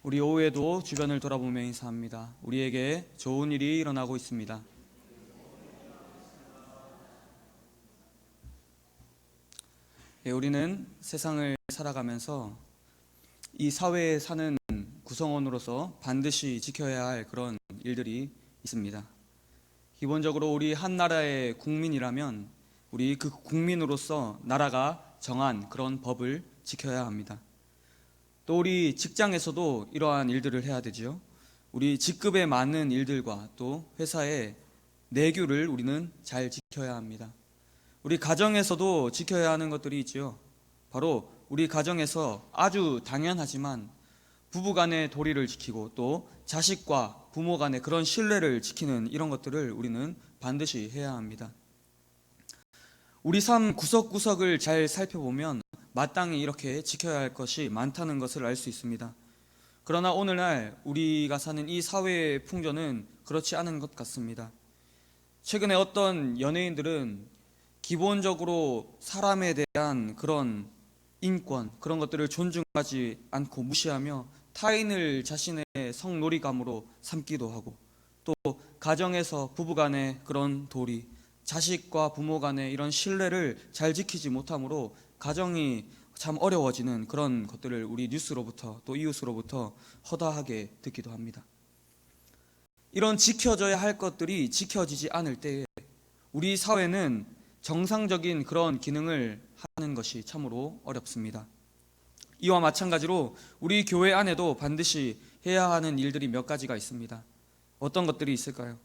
우리 오후에도 주변을 돌아보며 인사합니다. 우리에게 좋은 일이 일어나고 있습니다. 우리는 세상을 살아가면서 이 사회에 사는 구성원으로서 반드시 지켜야 할 그런 일들이 있습니다. 기본적으로 우리 한 나라의 국민이라면 우리 그 국민으로서 나라가 정한 그런 법을 지켜야 합니다. 또 우리 직장에서도 이러한 일들을 해야 되죠. 우리 직급에 맞는 일들과 또 회사의 내규를 우리는 잘 지켜야 합니다. 우리 가정에서도 지켜야 하는 것들이 있지요. 바로 우리 가정에서 아주 당연하지만 부부 간의 도리를 지키고 또 자식과 부모 간의 그런 신뢰를 지키는 이런 것들을 우리는 반드시 해야 합니다. 우리 삶 구석구석을 잘 살펴보면 마땅히 이렇게 지켜야 할 것이 많다는 것을 알 수 있습니다. 그러나 오늘날 우리가 사는 이 사회의 풍조는 그렇지 않은 것 같습니다. 최근에 어떤 연예인들은 기본적으로 사람에 대한 그런 인권, 그런 것들을 존중하지 않고 무시하며 타인을 자신의 성놀이감으로 삼기도 하고, 또 가정에서 부부간의 그런 도리, 자식과 부모 간의 이런 신뢰를 잘 지키지 못함으로 가정이 참 어려워지는 그런 것들을 우리 뉴스로부터 또 이웃으로부터 허다하게 듣기도 합니다. 이런 지켜져야 할 것들이 지켜지지 않을 때에 우리 사회는 정상적인 그런 기능을 하는 것이 참으로 어렵습니다. 이와 마찬가지로 우리 교회 안에도 반드시 해야 하는 일들이 몇 가지가 있습니다. 어떤 것들이 있을까요?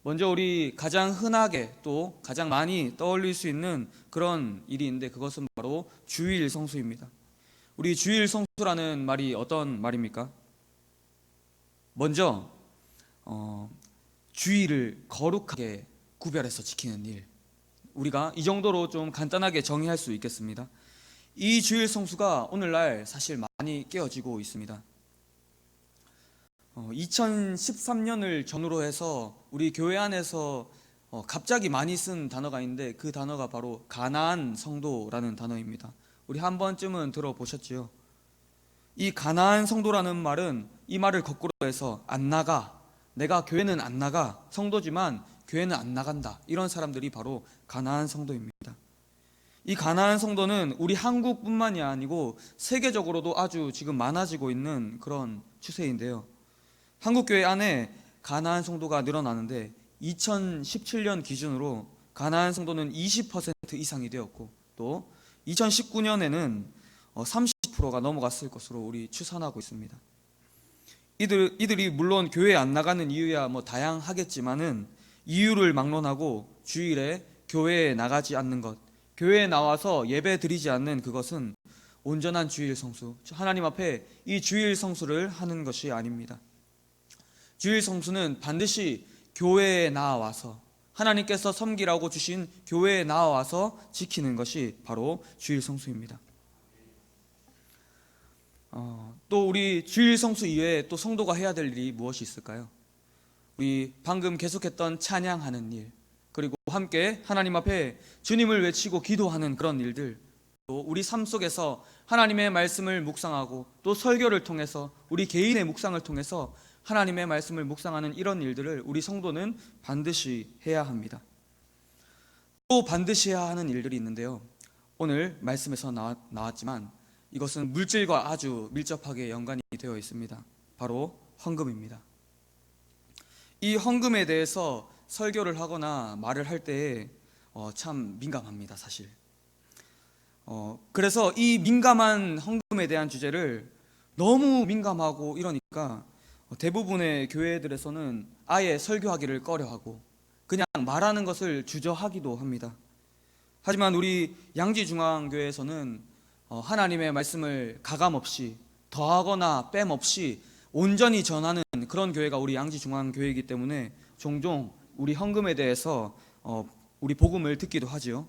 먼저 우리 가장 흔하게 또 가장 많이 떠올릴 수 있는 그런 일이 있는데 그것은 바로 주일 성수입니다. 우리 주일 성수라는 말이 어떤 말입니까? 먼저 주일을 거룩하게 구별해서 지키는 일, 우리가 이 정도로 좀 간단하게 정의할 수 있겠습니다. 이 주일 성수가 오늘날 사실 많이 깨어지고 있습니다. 2013년을 전후로 해서 우리 교회 안에서 갑자기 많이 쓴 단어가 있는데 그 단어가 바로 가나안 성도라는 단어입니다. 우리 한 번쯤은 들어보셨지요? 이 가나안 성도라는 말은 이 말을 거꾸로 해서 안 나가, 내가 교회는 안 나가, 성도지만 교회는 안 나간다, 이런 사람들이 바로 가나안 성도입니다. 이 가나안 성도는 우리 한국뿐만이 아니고 세계적으로도 아주 지금 많아지고 있는 그런 추세인데요. 한국교회 안에 가나안 성도가 늘어나는데 2017년 기준으로 가나안 성도는 20% 이상이 되었고, 또 2019년에는 30%가 넘어갔을 것으로 우리 추산하고 있습니다. 이들이 물론 교회에 안 나가는 이유야 다양하겠지만은 이유를 막론하고 주일에 교회에 나가지 않는 것, 교회에 나와서 예배 드리지 않는 그것은 온전한 주일 성수, 하나님 앞에 이 주일 성수를 하는 것이 아닙니다. 주일 성수는 반드시 교회에 나와서 하나님께서 섬기라고 주신 교회에 나와서 지키는 것이 바로 주일 성수입니다. 또 우리 주일 성수 이외에 또 성도가 해야 될 일이 무엇이 있을까요? 우리 방금 계속했던 찬양하는 일, 그리고 함께 하나님 앞에 주님을 외치고 기도하는 그런 일들, 또 우리 삶 속에서 하나님의 말씀을 묵상하고 또 설교를 통해서 우리 개인의 묵상을 통해서 하나님의 말씀을 묵상하는 이런 일들을 우리 성도는 반드시 해야 합니다. 또 반드시 해야 하는 일들이 있는데요, 오늘 말씀에서 나왔지만 이것은 물질과 아주 밀접하게 연관이 되어 있습니다. 바로 헌금입니다. 이 헌금에 대해서 설교를 하거나 말을 할 때에 참 민감합니다, 사실. 그래서 이 민감한 헌금에 대한 주제를 너무 민감하고 이러니까 대부분의 교회들에서는 아예 설교하기를 꺼려하고 그냥 말하는 것을 주저하기도 합니다. 하지만 우리 양지중앙교회에서는 하나님의 말씀을 가감없이 더하거나 뺨없이 온전히 전하는 그런 교회가 우리 양지중앙교회이기 때문에 종종 우리 헌금에 대해서 우리 복음을 듣기도 하지요.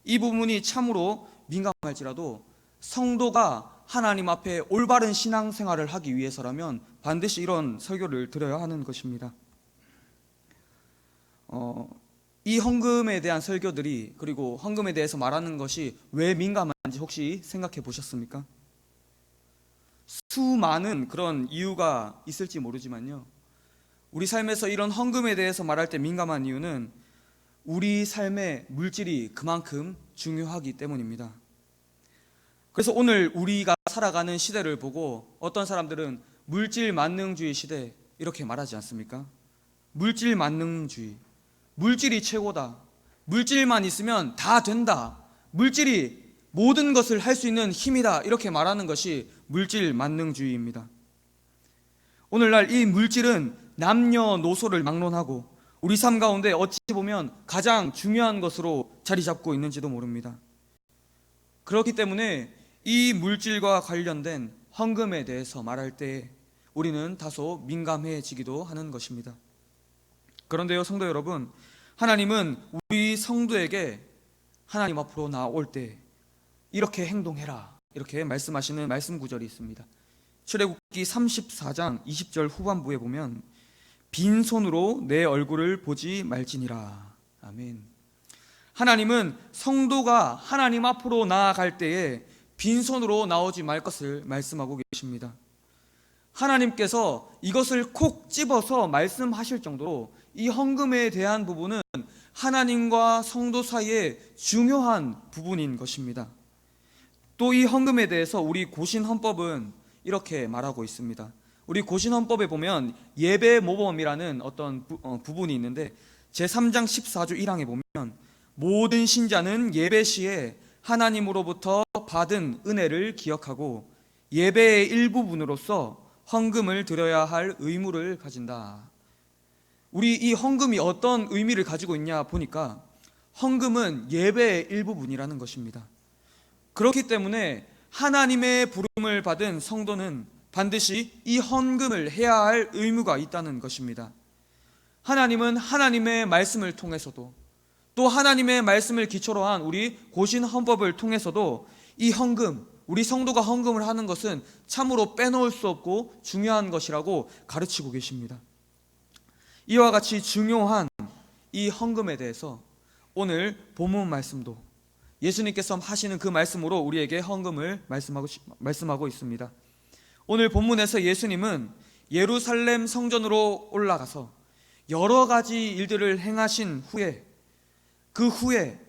이 부분이 참으로 민감할지라도 성도가 하나님 앞에 올바른 신앙생활을 하기 위해서라면 반드시 이런 설교를 드려야 하는 것입니다. 이 헌금에 대한 설교들이, 그리고 헌금에 대해서 말하는 것이 왜 민감한지 혹시 생각해 보셨습니까? 수많은 그런 이유가 있을지 모르지만요, 우리 삶에서 이런 헌금에 대해서 말할 때 민감한 이유는 우리 삶의 물질이 그만큼 중요하기 때문입니다. 그래서 오늘 우리가 살아가는 시대를 보고 어떤 사람들은 물질 만능주의 시대 이렇게 말하지 않습니까? 물질 만능주의, 물질이 최고다, 물질만 있으면 다 된다, 물질이 모든 것을 할 수 있는 힘이다, 이렇게 말하는 것이 물질 만능주의입니다. 오늘날 이 물질은 남녀노소를 막론하고 우리 삶 가운데 어찌 보면 가장 중요한 것으로 자리 잡고 있는지도 모릅니다. 그렇기 때문에 이 물질과 관련된 헌금에 대해서 말할 때 우리는 다소 민감해지기도 하는 것입니다. 그런데요, 성도 여러분, 하나님은 우리 성도에게 하나님 앞으로 나올 때 이렇게 행동해라, 이렇게 말씀하시는 말씀 구절이 있습니다. 출애굽기 34장 20절 후반부에 보면 빈손으로 내 얼굴을 보지 말지니라. 아멘. 하나님은 성도가 하나님 앞으로 나아갈 때에 빈손으로 나오지 말 것을 말씀하고 계십니다. 하나님께서 이것을 콕 집어서 말씀하실 정도로 이 헌금에 대한 부분은 하나님과 성도 사이의 중요한 부분인 것입니다. 또 이 헌금에 대해서 우리 고신헌법은 이렇게 말하고 있습니다. 우리 고신헌법에 보면 예배 모범이라는 어떤 부분이 있는데 제3장 14조 1항에 보면 모든 신자는 예배 시에 하나님으로부터 받은 은혜를 기억하고 예배의 일부분으로서 헌금을 드려야 할 의무를 가진다. 우리 이 헌금이 어떤 의미를 가지고 있냐 보니까 헌금은 예배의 일부분이라는 것입니다. 그렇기 때문에 하나님의 부름을 받은 성도는 반드시 이 헌금을 해야 할 의무가 있다는 것입니다. 하나님은 하나님의 말씀을 통해서도 또 하나님의 말씀을 기초로 한 우리 고신 헌법을 통해서도 이 헌금, 우리 성도가 헌금을 하는 것은 참으로 빼놓을 수 없고 중요한 것이라고 가르치고 계십니다. 이와 같이 중요한 이 헌금에 대해서 오늘 본문 말씀도 예수님께서 하시는 그 말씀으로 우리에게 헌금을 말씀하고 있습니다. 오늘 본문에서 예수님은 예루살렘 성전으로 올라가서 여러 가지 일들을 행하신 후에 그 후에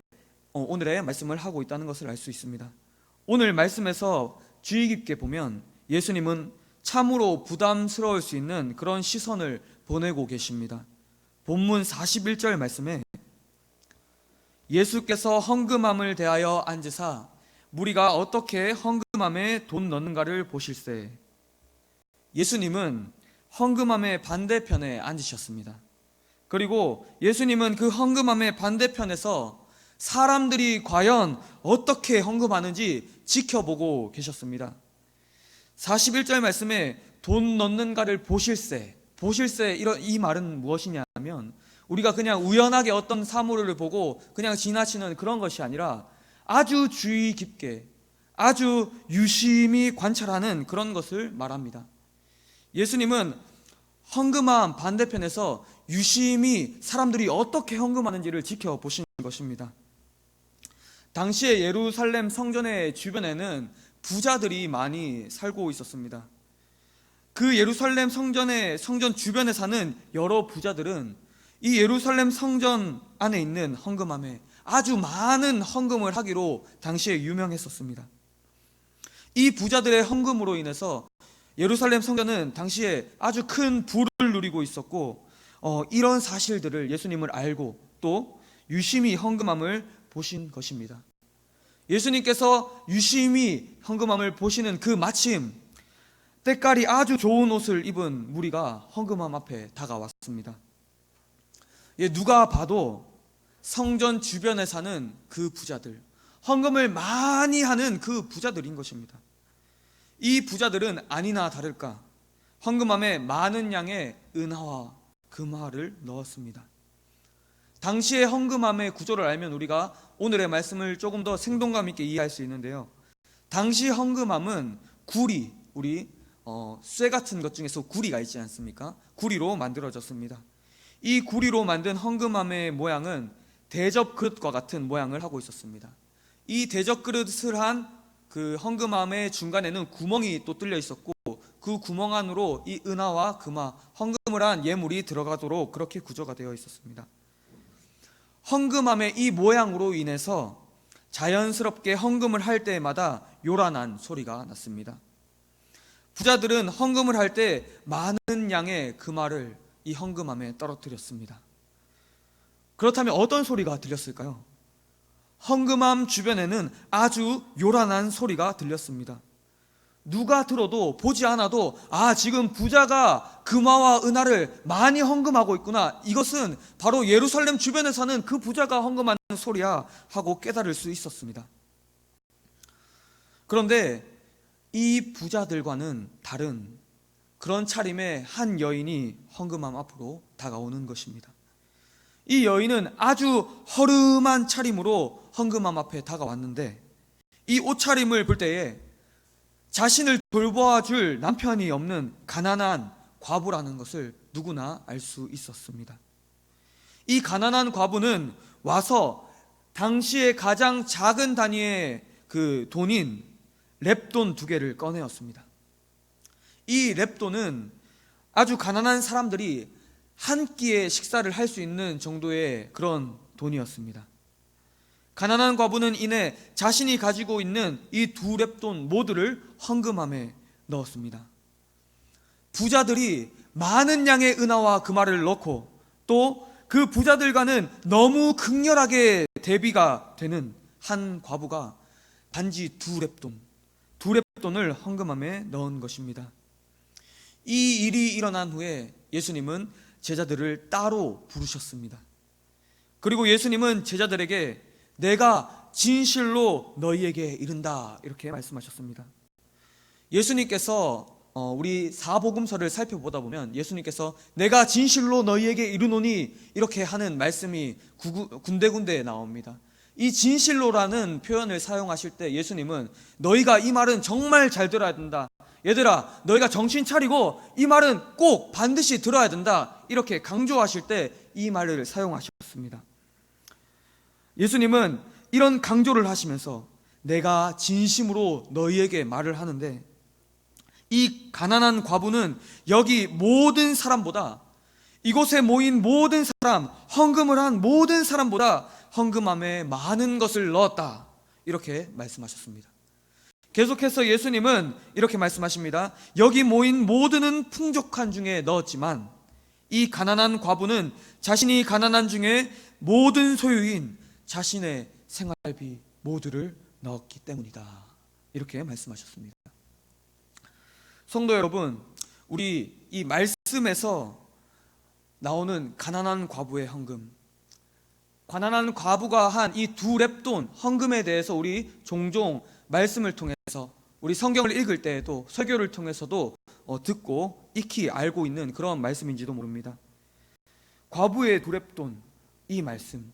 오늘의 말씀을 하고 있다는 것을 알 수 있습니다. 오늘 말씀에서 주의 깊게 보면 예수님은 참으로 부담스러울 수 있는 그런 시선을 보내고 계십니다. 본문 41절 말씀에 예수께서 헌금함을 대하여 앉으사 무리가 어떻게 헌금함에 돈 넣는가를 보실세. 예수님은 헌금함의 반대편에 앉으셨습니다. 그리고 예수님은 그 헌금함의 반대편에서 사람들이 과연 어떻게 헌금하는지 지켜보고 계셨습니다. 41절 말씀에 돈 넣는가를 보실세, 이 말은 무엇이냐면 우리가 그냥 우연하게 어떤 사물을 보고 그냥 지나치는 그런 것이 아니라 아주 주의 깊게, 아주 유심히 관찰하는 그런 것을 말합니다. 예수님은 헌금함 반대편에서 유심히 사람들이 어떻게 헌금하는지를 지켜보신 것입니다. 당시에 예루살렘 성전의 주변에는 부자들이 많이 살고 있었습니다. 그 예루살렘 성전 주변에 사는 여러 부자들은 이 예루살렘 성전 안에 있는 헌금함에 아주 많은 헌금을 하기로 당시에 유명했었습니다. 이 부자들의 헌금으로 인해서 예루살렘 성전은 당시에 아주 큰 부를 누리고 있었고 이런 사실들을 예수님을 알고 또 유심히 헌금함을 보신 것입니다. 예수님께서 유심히 헌금함을 보시는 그 마침 때깔이 아주 좋은 옷을 입은 무리가 헌금함 앞에 다가왔습니다. 누가 봐도 성전 주변에 사는 그 부자들, 헌금을 많이 하는 그 부자들인 것입니다. 이 부자들은 아니나 다를까 헌금함에 많은 양의 은화와 금화를 넣었습니다. 당시의 헌금함의 구조를 알면 우리가 오늘의 말씀을 조금 더 생동감 있게 이해할 수 있는데요. 당시 헌금함은 구리, 우리 쇠 같은 것 중에서 구리가 있지 않습니까? 구리로 만들어졌습니다. 이 구리로 만든 헌금함의 모양은 대접 그릇과 같은 모양을 하고 있었습니다. 이 대접 그릇을 한 그 헌금함의 중간에는 구멍이 또 뚫려 있었고 그 구멍 안으로 이 은화와 금화, 헌금을 한 예물이 들어가도록 그렇게 구조가 되어 있었습니다. 헌금함의 이 모양으로 인해서 자연스럽게 헌금을 할 때마다 요란한 소리가 났습니다. 부자들은 헌금을 할 때 많은 양의 금화를 이 헌금함에 떨어뜨렸습니다. 그렇다면 어떤 소리가 들렸을까요? 헌금함 주변에는 아주 요란한 소리가 들렸습니다. 누가 들어도 보지 않아도 지금 부자가 금화와 은화를 많이 헌금하고 있구나, 이것은 바로 예루살렘 주변에 사는 그 부자가 헌금하는 소리야 하고 깨달을 수 있었습니다. 그런데 이 부자들과는 다른 그런 차림의 한 여인이 헌금함 앞으로 다가오는 것입니다. 이 여인은 아주 허름한 차림으로 헌금함 앞에 다가왔는데 이 옷차림을 볼 때에 자신을 돌보아줄 남편이 없는 가난한 과부라는 것을 누구나 알 수 있었습니다. 이 가난한 과부는 와서 당시의 가장 작은 단위의 그 돈인 렙돈 2개를 꺼내었습니다. 이 렙돈은 아주 가난한 사람들이 한 끼의 식사를 할 수 있는 정도의 그런 돈이었습니다. 가난한 과부는 이내 자신이 가지고 있는 이 2렙돈 모두를 헌금함에 넣었습니다. 부자들이 많은 양의 은화와 금화를 넣고 또 그 부자들과는 너무 극렬하게 대비가 되는 한 과부가 단지 2렙돈을 헌금함에 넣은 것입니다. 이 일이 일어난 후에 예수님은 제자들을 따로 부르셨습니다. 그리고 예수님은 제자들에게 내가 진실로 너희에게 이른다 이렇게 말씀하셨습니다. 예수님께서 우리 사복음서를 살펴보다 보면 예수님께서 내가 진실로 너희에게 이르노니 이렇게 하는 말씀이 군데군데 나옵니다. 이 진실로라는 표현을 사용하실 때 예수님은 너희가 이 말은 정말 잘 들어야 된다, 얘들아 너희가 정신 차리고 이 말은 꼭 반드시 들어야 된다, 이렇게 강조하실 때 이 말을 사용하셨습니다. 예수님은 이런 강조를 하시면서 내가 진심으로 너희에게 말을 하는데 이 가난한 과부는 여기 모든 사람보다, 이곳에 모인 모든 사람, 헌금을 한 모든 사람보다 헌금함에 많은 것을 넣었다 이렇게 말씀하셨습니다. 계속해서 예수님은 이렇게 말씀하십니다. 여기 모인 모두는 풍족한 중에 넣었지만 이 가난한 과부는 자신이 가난한 중에 모든 소유인 자신의 생활비 모두를 넣었기 때문이다 이렇게 말씀하셨습니다. 성도 여러분, 우리 이 말씀에서 나오는 가난한 과부의 헌금, 가난한 과부가 한 이 2렙돈 헌금에 대해서 우리 종종 말씀을 통해서 우리 성경을 읽을 때에도 설교를 통해서도 듣고 익히 알고 있는 그런 말씀인지도 모릅니다. 과부의 2렙돈, 이 말씀,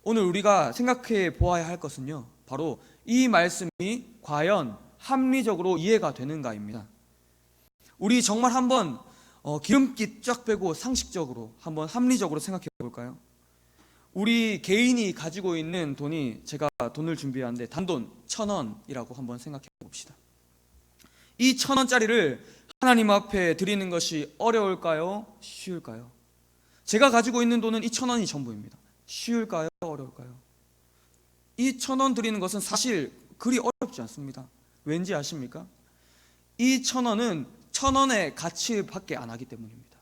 오늘 우리가 생각해 보아야 할 것은요, 바로 이 말씀이 과연 합리적으로 이해가 되는가입니다. 우리 정말 한번 기름기 쫙 빼고 상식적으로 한번 합리적으로 생각해 볼까요? 우리 개인이 가지고 있는 돈이, 제가 돈을 준비하는데 단돈 1,000원이라고 한번 생각해 봅시다. 이 1,000원짜리를 하나님 앞에 드리는 것이 어려울까요? 쉬울까요? 제가 가지고 있는 돈은 이 1,000원이 전부입니다. 쉬울까요? 어려울까요? 이 1,000원 드리는 것은 사실 그리 어렵지 않습니다. 왠지 아십니까? 이 1,000원은 1,000원의 가치밖에 안 하기 때문입니다.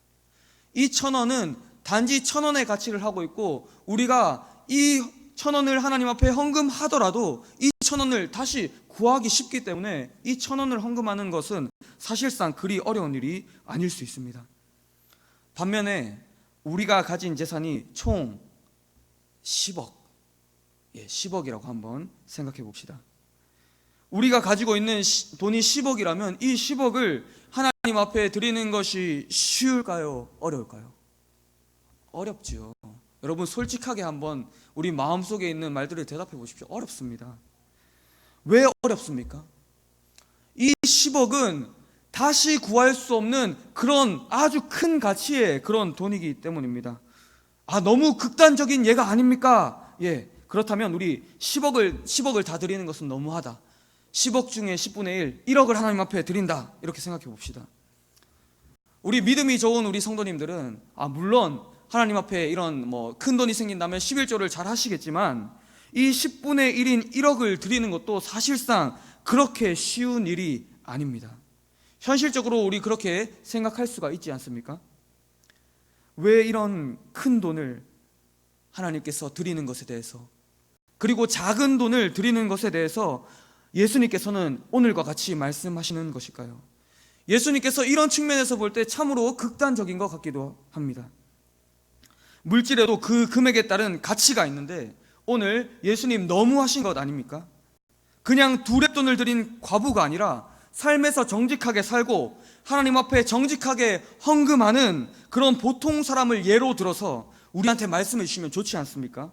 이 1,000원은 단지 1,000원의 가치를 하고 있고 우리가 이 1,000원을 하나님 앞에 헌금하더라도 이 1,000원을 다시 구하기 쉽기 때문에 이 1,000원을 헌금하는 것은 사실상 그리 어려운 일이 아닐 수 있습니다. 반면에 우리가 가진 재산이 총 10억, 10억이라고 한번 생각해 봅시다. 우리가 가지고 있는 돈이 10억이라면 이 10억을 하나님 앞에 드리는 것이 쉬울까요? 어려울까요? 어렵지요. 여러분 솔직하게 한번 우리 마음속에 있는 말들을 대답해 보십시오. 어렵습니다. 왜 어렵습니까? 이 10억은 다시 구할 수 없는 그런 아주 큰 가치의 그런 돈이기 때문입니다. 너무 극단적인 예가 아닙니까? 그렇다면 우리 10억을 다 드리는 것은 너무하다. 10억 중에 10분의 1, 1억을 하나님 앞에 드린다, 이렇게 생각해 봅시다. 우리 믿음이 좋은 우리 성도님들은 물론 하나님 앞에 이런 큰 돈이 생긴다면 11조를 잘 하시겠지만, 이 10분의 1인 1억을 드리는 것도 사실상 그렇게 쉬운 일이 아닙니다. 현실적으로 우리 그렇게 생각할 수가 있지 않습니까? 왜 이런 큰 돈을 하나님께서 드리는 것에 대해서, 그리고 작은 돈을 드리는 것에 대해서 예수님께서는 오늘과 같이 말씀하시는 것일까요? 예수님께서 이런 측면에서 볼 때 참으로 극단적인 것 같기도 합니다. 물질에도 그 금액에 따른 가치가 있는데 오늘 예수님 너무하신 것 아닙니까? 그냥 두렙돈을 드린 과부가 아니라 삶에서 정직하게 살고 하나님 앞에 정직하게 헌금하는 그런 보통 사람을 예로 들어서 우리한테 말씀해 주시면 좋지 않습니까?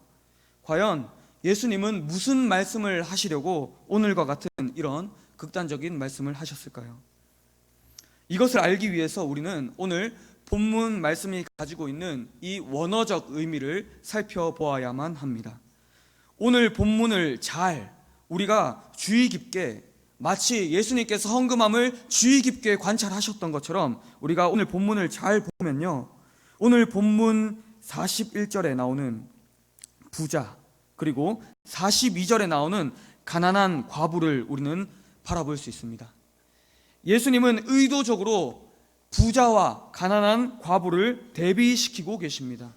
과연 예수님은 무슨 말씀을 하시려고 오늘과 같은 이런 극단적인 말씀을 하셨을까요? 이것을 알기 위해서 우리는 오늘 본문 말씀이 가지고 있는 이 원어적 의미를 살펴보아야만 합니다. 오늘 본문을 잘 우리가 주의 깊게, 마치 예수님께서 헌금함을 주의 깊게 관찰하셨던 것처럼 우리가 오늘 본문을 잘 보면요, 오늘 본문 41절에 나오는 부자, 그리고 42절에 나오는 가난한 과부를 우리는 바라볼 수 있습니다. 예수님은 의도적으로 부자와 가난한 과부를 대비시키고 계십니다.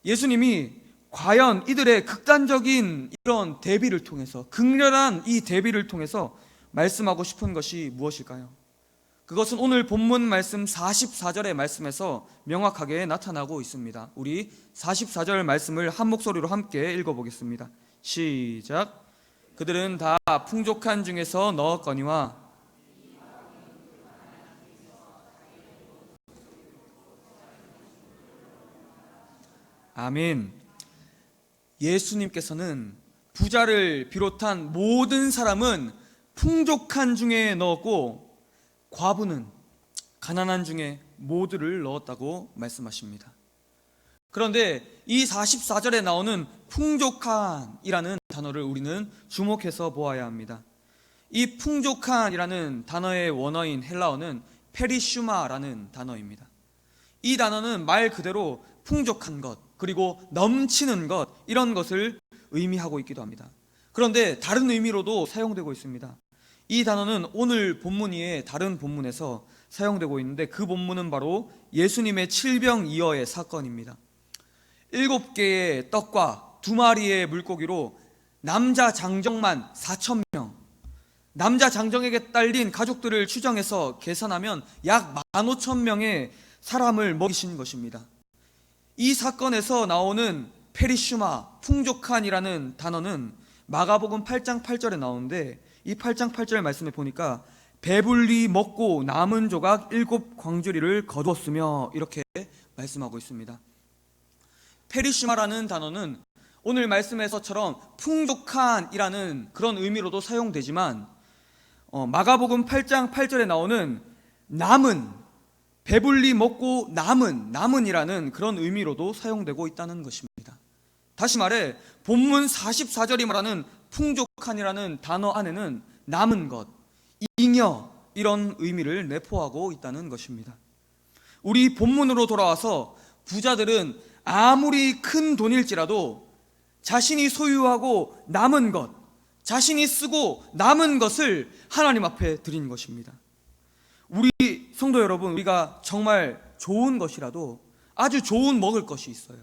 예수님이 과연 이들의 극단적인 이런 대비를 통해서, 극렬한 이 대비를 통해서 말씀하고 싶은 것이 무엇일까요? 그것은 오늘 본문 말씀 44절의 말씀에서 명확하게 나타나고 있습니다. 우리 44절 말씀을 한 목소리로 함께 읽어보겠습니다. 시작. 그들은 다 풍족한 중에서 넣었거니와 아멘. 예수님께서는 부자를 비롯한 모든 사람은 풍족한 중에 넣었고 과부는 가난한 중에 모두를 넣었다고 말씀하십니다. 그런데 이 44절에 나오는 풍족한이라는 단어를 우리는 주목해서 보아야 합니다. 이 풍족한이라는 단어의 원어인 헬라어는 페리슈마라는 단어입니다. 이 단어는 말 그대로 풍족한 것, 그리고 넘치는 것, 이런 것을 의미하고 있기도 합니다. 그런데 다른 의미로도 사용되고 있습니다. 이 단어는 오늘 본문 이외에 다른 본문에서 사용되고 있는데, 그 본문은 바로 예수님의 7병2어의 사건입니다. 7개의 떡과 2마리의 물고기로 남자 장정만 4,000명, 남자 장정에게 딸린 가족들을 추정해서 계산하면 약 15,000명의 사람을 먹이신 것입니다. 이 사건에서 나오는 페리슈마, 풍족한이라는 단어는 마가복음 8장 8절에 나오는데, 이 8장 8절 말씀에 보니까 배불리 먹고 남은 조각 7광주리를 거두었으며, 이렇게 말씀하고 있습니다. 페리슈마라는 단어는 오늘 말씀에서처럼 풍족한이라는 그런 의미로도 사용되지만, 마가복음 8장 8절에 나오는 남은, 배불리 먹고 남은이라는 그런 의미로도 사용되고 있다는 것입니다. 다시 말해 본문 44절이 말하는 풍족한이라는 단어 안에는 남은 것, 잉여, 이런 의미를 내포하고 있다는 것입니다. 우리 본문으로 돌아와서 부자들은 아무리 큰 돈일지라도 자신이 소유하고 남은 것, 자신이 쓰고 남은 것을 하나님 앞에 드린 것입니다. 우리 성도 여러분, 우리가 정말 좋은 것이라도 아주 좋은 먹을 것이 있어요.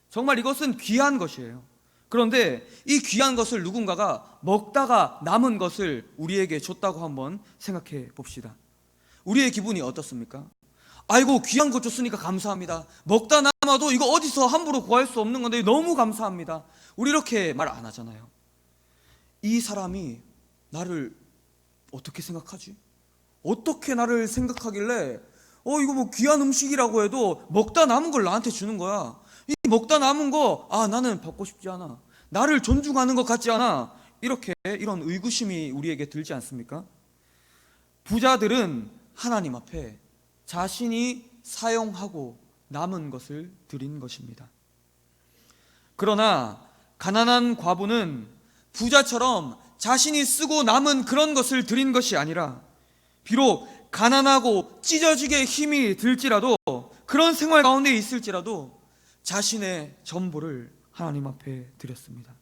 정말 이것은 귀한 것이에요. 그런데 이 귀한 것을 누군가가 먹다가 남은 것을 우리에게 줬다고 한번 생각해 봅시다. 우리의 기분이 어떻습니까? 아이고, 귀한 것 줬으니까 감사합니다. 먹다 남아도 이거 어디서 함부로 구할 수 없는 건데 너무 감사합니다. 우리 이렇게 말 안 하잖아요. 이 사람이 나를 어떻게 생각하지? 어떻게 나를 생각하길래 이거 뭐 귀한 음식이라고 해도 먹다 남은 걸 나한테 주는 거야. 이 먹다 남은 거 나는 받고 싶지 않아. 나를 존중하는 것 같지 않아. 이렇게 이런 의구심이 우리에게 들지 않습니까? 부자들은 하나님 앞에 자신이 사용하고 남은 것을 드린 것입니다. 그러나 가난한 과부는 부자처럼 자신이 쓰고 남은 그런 것을 드린 것이 아니라, 비록 가난하고 찢어지게 힘이 들지라도, 그런 생활 가운데 있을지라도 자신의 전부를 하나님 앞에 드렸습니다.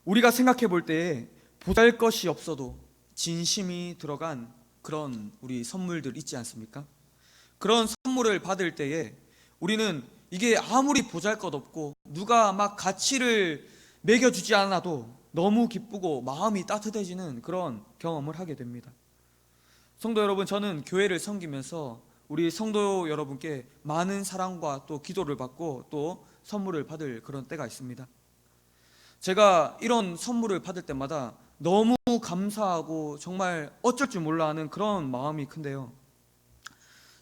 우리가 생각해 볼 때에 보잘것이 없어도 진심이 들어간 그런 우리 선물들 있지 않습니까? 그런 선물을 받을 때에 우리는 이게 아무리 보잘것없고 누가 막 가치를 매겨주지 않아도 너무 기쁘고 마음이 따뜻해지는 그런 경험을 하게 됩니다. 성도 여러분, 저는 교회를 섬기면서 우리 성도 여러분께 많은 사랑과 또 기도를 받고 또 선물을 받을 그런 때가 있습니다. 제가 이런 선물을 받을 때마다 너무 감사하고 정말 어쩔 줄 몰라 하는 그런 마음이 큰데요,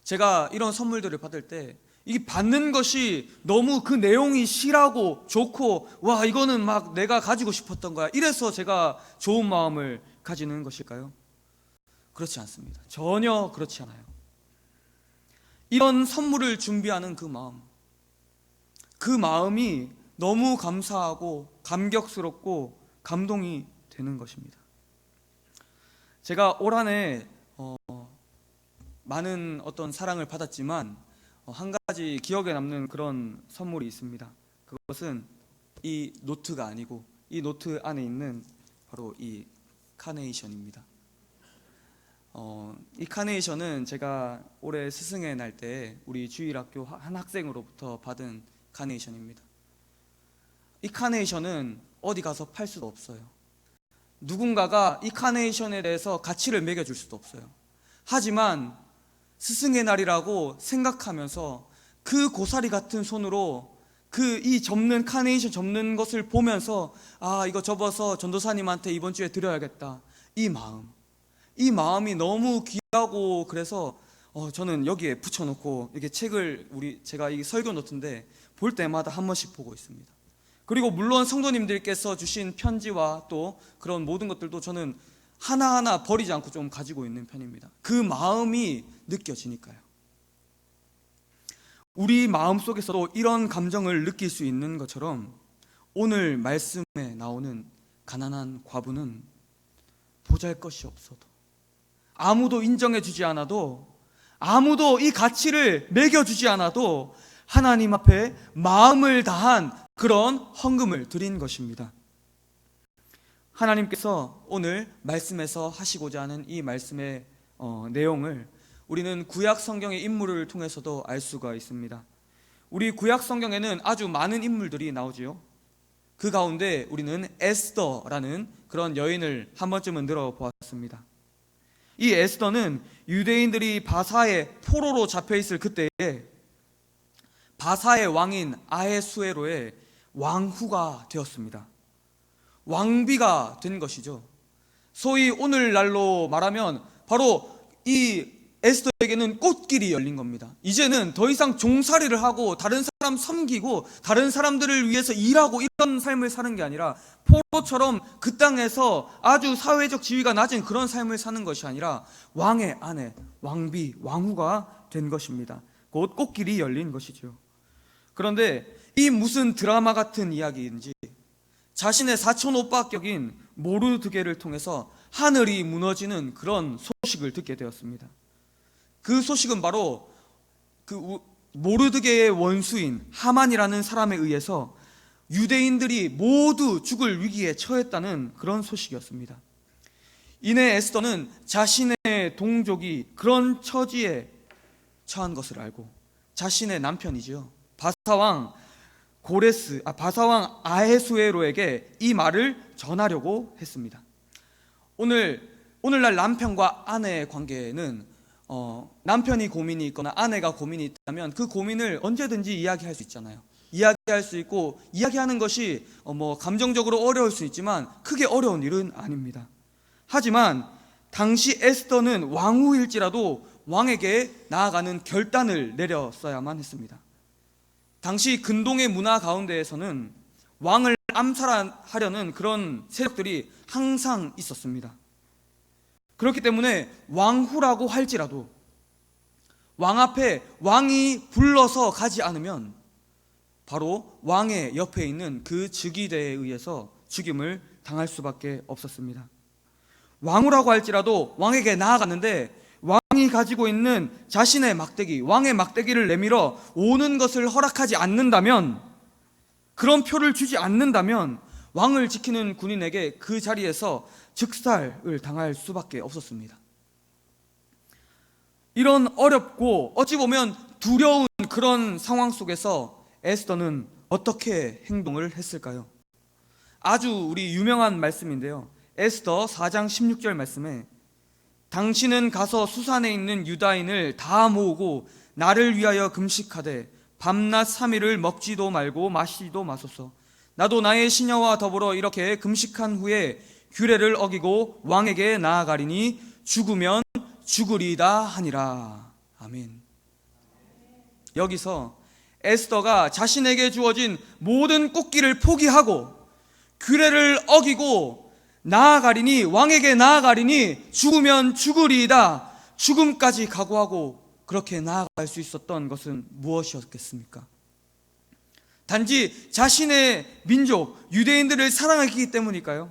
제가 이런 선물들을 받을 때 이 받는 것이 너무 그 내용이 실하고 좋고, 와, 이거는 막 내가 가지고 싶었던 거야, 이래서 제가 좋은 마음을 가지는 것일까요? 그렇지 않습니다. 전혀 그렇지 않아요. 이런 선물을 준비하는 그 마음이 너무 감사하고 감격스럽고 감동이 되는 것입니다. 제가 올 한 해 많은 어떤 사랑을 받았지만 한 가지 기억에 남는 그런 선물이 있습니다. 그것은 이 노트가 아니고 이 노트 안에 있는 바로 이 카네이션입니다. 이 카네이션은 제가 올해 스승의 날 때 우리 주일학교 한 학생으로부터 받은 카네이션입니다. 이 카네이션은 어디 가서 팔 수도 없어요. 누군가가 이 카네이션에 대해서 가치를 매겨줄 수도 없어요. 하지만 스승의 날이라고 생각하면서 그 고사리 같은 손으로 이 접는 카네이션 접는 것을 보면서, 아, 이거 접어서 전도사님한테 이번 주에 드려야겠다, 이 마음이 너무 귀하고, 그래서 저는 여기에 붙여놓고 이렇게 책을 제가 이 설교 노트인데 볼 때마다 한 번씩 보고 있습니다. 그리고 물론 성도님들께서 주신 편지와 또 그런 모든 것들도 저는 하나하나 버리지 않고 좀 가지고 있는 편입니다. 그 마음이 느껴지니까요. 우리 마음속에서도 이런 감정을 느낄 수 있는 것처럼 오늘 말씀에 나오는 가난한 과부는 보잘것이 없어도, 아무도 인정해주지 않아도, 아무도 이 가치를 매겨주지 않아도 하나님 앞에 마음을 다한 그런 헌금을 드린 것입니다. 하나님께서 오늘 말씀에서 하시고자 하는 이 말씀의 내용을 우리는 구약 성경의 인물을 통해서도 알 수가 있습니다. 우리 구약 성경에는 아주 많은 인물들이 나오지요. 그 가운데 우리는 에스더라는 그런 여인을 한 번쯤은 들어보았습니다. 이 에스더는 유대인들이 바사의 포로로 잡혀있을 그때에 바사의 왕인 아헤수에로의 왕후가 되었습니다. 왕비가 된 것이죠. 소위 오늘날로 말하면 바로 이 에스더에게는 꽃길이 열린 겁니다. 이제는 더 이상 종살이를 하고 다른 사람 섬기고 다른 사람들을 위해서 일하고 이런 삶을 사는 게 아니라, 포로처럼 그 땅에서 아주 사회적 지위가 낮은 그런 삶을 사는 것이 아니라 왕의 아내, 왕비, 왕후가 된 것입니다. 곧 꽃길이 열린 것이죠. 그런데 이 무슨 드라마 같은 이야기인지 자신의 사촌 오빠 격인 모르드게를 통해서 하늘이 무너지는 그런 소식을 듣게 되었습니다. 그 소식은 바로 그 모르드게의 원수인 하만이라는 사람에 의해서 유대인들이 모두 죽을 위기에 처했다는 그런 소식이었습니다. 이내 에스더는 자신의 동족이 그런 처지에 처한 것을 알고 자신의 남편이죠, 바사왕 아헤수에로에게 이 말을 전하려고 했습니다. 오늘날 남편과 아내의 관계는 남편이 고민이 있거나 아내가 고민이 있다면 그 고민을 언제든지 이야기할 수 있잖아요. 이야기할 수 있고, 이야기하는 것이 감정적으로 어려울 수 있지만 크게 어려운 일은 아닙니다. 하지만 당시 에스더는 왕후일지라도 왕에게 나아가는 결단을 내렸어야만 했습니다. 당시 근동의 문화 가운데에서는 왕을 암살하려는 그런 세력들이 항상 있었습니다. 그렇기 때문에 왕후라고 할지라도 왕 앞에 왕이 불러서 가지 않으면 바로 왕의 옆에 있는 그 즉위대에 의해서 죽임을 당할 수밖에 없었습니다. 왕후라고 할지라도 왕에게 나아갔는데 왕이 가지고 있는 자신의 막대기, 왕의 막대기를 내밀어 오는 것을 허락하지 않는다면, 그런 표를 주지 않는다면 왕을 지키는 군인에게 그 자리에서 즉살을 당할 수밖에 없었습니다. 이런 어렵고 어찌 보면 두려운 그런 상황 속에서 에스더는 어떻게 행동을 했을까요? 아주 우리 유명한 말씀인데요. 에스더 4장 16절 말씀에 당신은 가서 수산에 있는 유다인을 다 모으고 나를 위하여 금식하되 밤낮 3일을 먹지도 말고 마시지도 마소서. 나도 나의 시녀와 더불어 이렇게 금식한 후에 규례를 어기고 왕에게 나아가리니 죽으면 죽으리다 하니라. 아멘. 여기서 에스더가 자신에게 주어진 모든 꽃길을 포기하고 규례를 어기고 나아가리니, 왕에게 나아가리니 죽으면 죽으리이다, 죽음까지 각오하고 그렇게 나아갈 수 있었던 것은 무엇이었겠습니까? 단지 자신의 민족 유대인들을 사랑했기 때문일까요?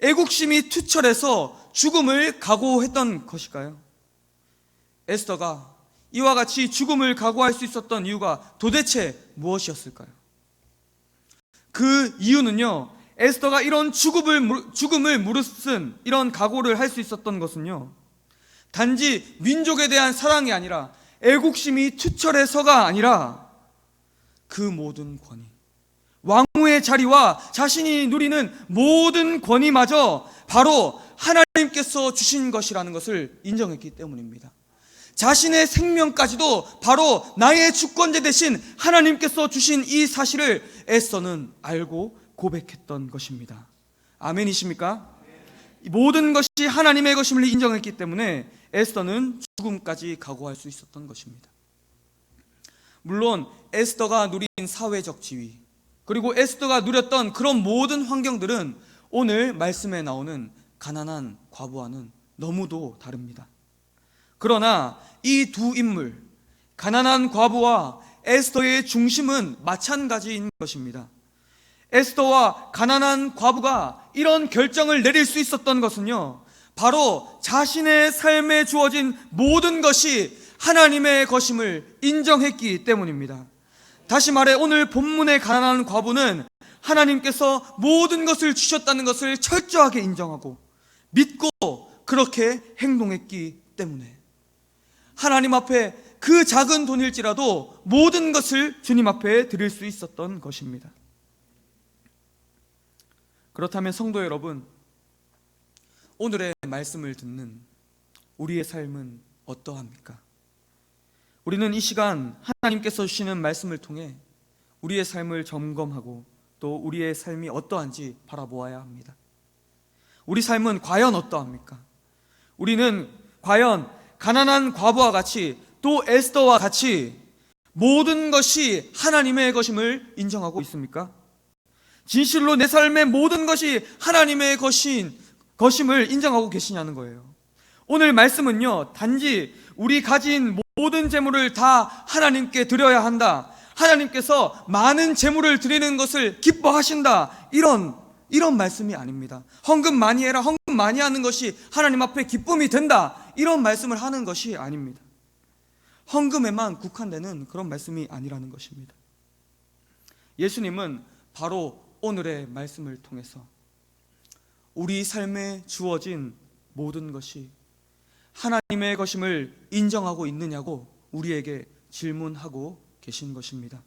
애국심이 투철해서 죽음을 각오했던 것일까요? 에스더가 이와 같이 죽음을 각오할 수 있었던 이유가 도대체 무엇이었을까요? 그 이유는요, 에스더가 이런 죽음을 무릅쓴 이런 각오를 할 수 있었던 것은요, 단지 민족에 대한 사랑이 아니라 애국심이 투철해서가 아니라 그 모든 권위, 왕후의 자리와 자신이 누리는 모든 권위마저 바로 하나님께서 주신 것이라는 것을 인정했기 때문입니다. 자신의 생명까지도 바로 나의 주권자 되신 하나님께서 주신 이 사실을 에스더는 알고 고백했던 것입니다. 아멘이십니까? 모든 것이 하나님의 것임을 인정했기 때문에 에스더는 죽음까지 각오할 수 있었던 것입니다. 물론 에스더가 누린 사회적 지위, 그리고 에스더가 누렸던 그런 모든 환경들은 오늘 말씀에 나오는 가난한 과부와는 너무도 다릅니다. 그러나 이 두 인물, 가난한 과부와 에스더의 중심은 마찬가지인 것입니다. 에스더와 가난한 과부가 이런 결정을 내릴 수 있었던 것은요, 바로 자신의 삶에 주어진 모든 것이 하나님의 것임을 인정했기 때문입니다. 다시 말해 오늘 본문의 가난한 과부는 하나님께서 모든 것을 주셨다는 것을 철저하게 인정하고 믿고 그렇게 행동했기 때문에 하나님 앞에 그 작은 돈일지라도 모든 것을 주님 앞에 드릴 수 있었던 것입니다. 그렇다면 성도 여러분, 오늘의 말씀을 듣는 우리의 삶은 어떠합니까? 우리는 이 시간 하나님께서 주시는 말씀을 통해 우리의 삶을 점검하고 또 우리의 삶이 어떠한지 바라보아야 합니다. 우리 삶은 과연 어떠합니까? 우리는 과연 가난한 과부와 같이 또 에스더와 같이 모든 것이 하나님의 것임을 인정하고 있습니까? 진실로 내 삶의 모든 것이 하나님의 것임을 인정하고 계시냐는 거예요. 오늘 말씀은요, 단지 우리 가진 모든 재물을 다 하나님께 드려야 한다, 하나님께서 많은 재물을 드리는 것을 기뻐하신다, 이런 말씀이 아닙니다. 헌금 많이 해라, 헌금 많이 하는 것이 하나님 앞에 기쁨이 된다, 이런 말씀을 하는 것이 아닙니다. 헌금에만 국한되는 그런 말씀이 아니라는 것입니다. 예수님은 바로 오늘의 말씀을 통해서 우리 삶에 주어진 모든 것이 하나님의 것임을 인정하고 있느냐고 우리에게 질문하고 계신 것입니다.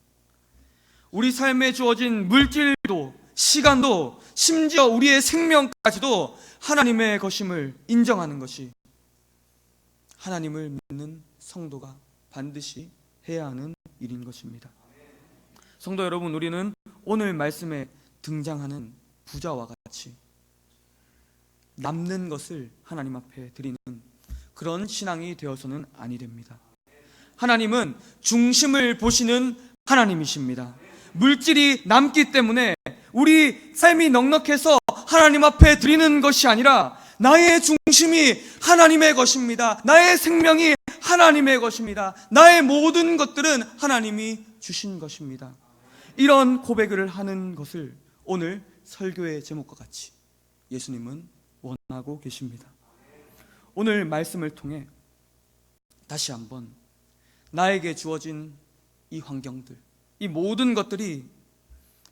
우리 삶에 주어진 물질도 시간도 심지어 우리의 생명까지도 하나님의 것임을 인정하는 것이 하나님을 믿는 성도가 반드시 해야 하는 일인 것입니다. 성도 여러분, 우리는 오늘 말씀에 등장하는 부자와 같이 남는 것을 하나님 앞에 드리는 그런 신앙이 되어서는 아니 됩니다. 하나님은 중심을 보시는 하나님이십니다. 물질이 남기 때문에 우리 삶이 넉넉해서 하나님 앞에 드리는 것이 아니라 나의 중심이 하나님의 것입니다. 나의 생명이 하나님의 것입니다. 나의 모든 것들은 하나님이 주신 것입니다. 이런 고백을 하는 것을 오늘 설교의 제목과 같이 예수님은 원하고 계십니다. 오늘 말씀을 통해 다시 한번 나에게 주어진 이 환경들, 이 모든 것들이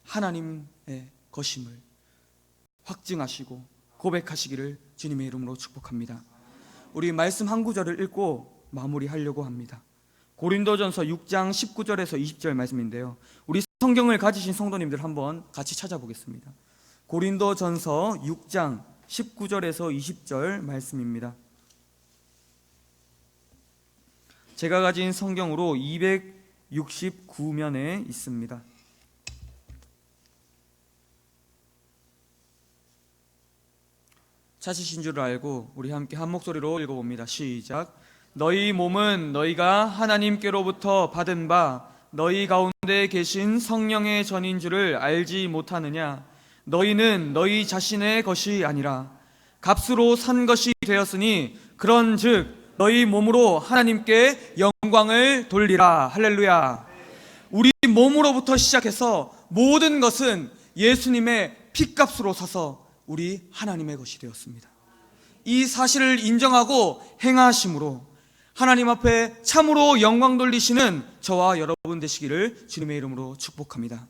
하나님의 것임을 확증하시고 고백하시기를 주님의 이름으로 축복합니다. 우리 말씀 한 구절을 읽고 마무리하려고 합니다. 고린도전서 6장 19절에서 20절 말씀인데요, 우리 성경을 가지신 성도님들 한번 같이 찾아보겠습니다. 고린도전서 6장 19절에서 20절 말씀입니다. 제가 가진 성경으로 269면에 있습니다. 찾으신 줄 알고 우리 함께 한 목소리로 읽어봅니다. 시작. 너희 몸은 너희가 하나님께로부터 받은 바 너희 가운데 계신 성령의 전인 줄을 알지 못하느냐? 너희는 너희 자신의 것이 아니라 값으로 산 것이 되었으니 그런즉 너희 몸으로 하나님께 영광을 돌리라. 할렐루야. 우리 몸으로부터 시작해서 모든 것은 예수님의 피값으로 사서 우리 하나님의 것이 되었습니다. 이 사실을 인정하고 행하심으로 하나님 앞에 참으로 영광 돌리시는 저와 여러분 되시기를 주님의 이름으로 축복합니다.